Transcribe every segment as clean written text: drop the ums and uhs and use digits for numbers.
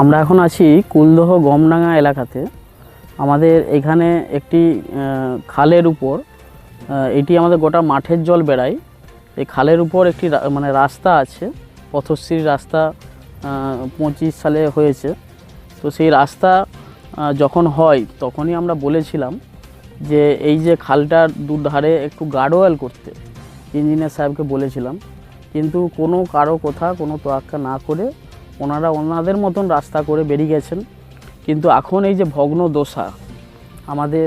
আমরা এখন আছি কুলদহ গমডাঙ্গা এলাকাতে। আমাদের এখানে একটি খালের উপর এটি আমাদের গোটা মাঠের জল বেড়ায়। এই খালের উপর একটি মানে রাস্তা আছে, পথশ্রী রাস্তা 25 সালে হয়েছে। তো সেই রাস্তা যখন হয় তখনই আমরা বলেছিলাম যে এই যে খালটার দুধারে একটু গার্ডওয়াল করতে ইঞ্জিনিয়ার সাহেবকে বলেছিলাম, কিন্তু কোনো কারো কথা কোনো তোয়াক্কা না করে ওনারা ওনাদের মতন রাস্তা করে বেরিয়ে গেছেন। কিন্তু এখন এই যে ভগ্ন দশা, আমাদের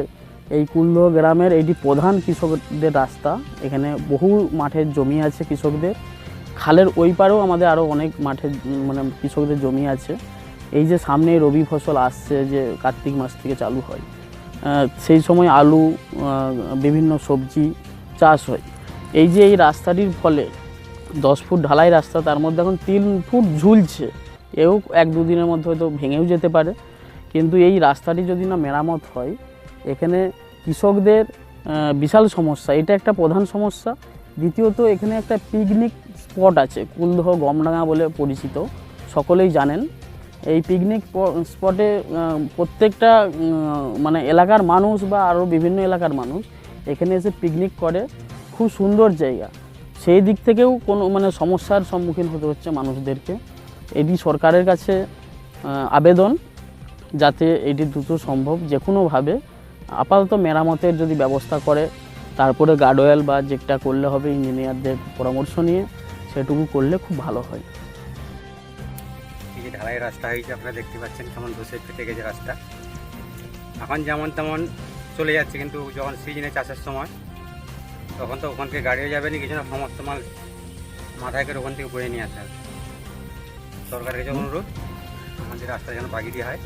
এই কুলদহ গ্রামের এইটি প্রধান কৃষকদের রাস্তা। এখানে বহু মাঠের জমি আছে কৃষকদের, খালের ওই পারেও আমাদের আরও অনেক মাঠের মানে কৃষকদের জমি আছে। এই যে সামনে রবি ফসল আসছে, যে কার্তিক মাস থেকে চালু হয়, সেই সময় আলু বিভিন্ন সবজি চাষ হয়। এই যে এই রাস্তাটির ফলে 10 ফুট ঢালাই রাস্তা, তার মধ্যে এখন 3 ফুট ঝুলছে। এও 1-2 দিনের মধ্যে হয়তো ভেঙেও যেতে পারে। কিন্তু এই রাস্তাটি যদি না মেরামত হয়, এখানে কৃষকদের বিশাল সমস্যা, এটা একটা প্রধান সমস্যা। দ্বিতীয়ত এখানে একটা পিকনিক স্পট আছে, কুলদহ গমডাঙ্গা বলে পরিচিত, সকলেই জানেন। এই পিকনিক স্পটে প্রত্যেকটা মানে এলাকার মানুষ বা আরও বিভিন্ন এলাকার মানুষ এখানে এসে পিকনিক করে, খুব সুন্দর জায়গা। সেই দিক থেকেও কোনো মানে সমস্যার সম্মুখীন হতে হচ্ছে মানুষদেরকে। এটি সরকারের কাছে আবেদন যাতে এটি দ্রুত সম্ভব যে কোনোভাবে আপাতত মেরামতের যদি ব্যবস্থা করে, তারপরে গার্ডওয়াল বা যেটা করলে হবে ইঞ্জিনিয়ারদের পরামর্শ নিয়ে সেটুকু করলে খুব ভালো হয়। এই যে ঢালাই রাস্তা হয়েছে, আপনারা দেখতে পাচ্ছেন কেমন ধসে ফেটে গেছে রাস্তা। এখন যেমন তেমন চলে যাচ্ছে, কিন্তু যখন সিজনে চাষের সময় তখন তো ওখান থেকে গাড়িও যাবে না, কিছু না, সমস্ত মাল মাথায় করে ওখান থেকে বয়ে নিয়ে আসা হবে। সরকারের কাছে অনুরোধ আমাদের রাস্তা যেন বাগিয়ে দেওয়া হয়।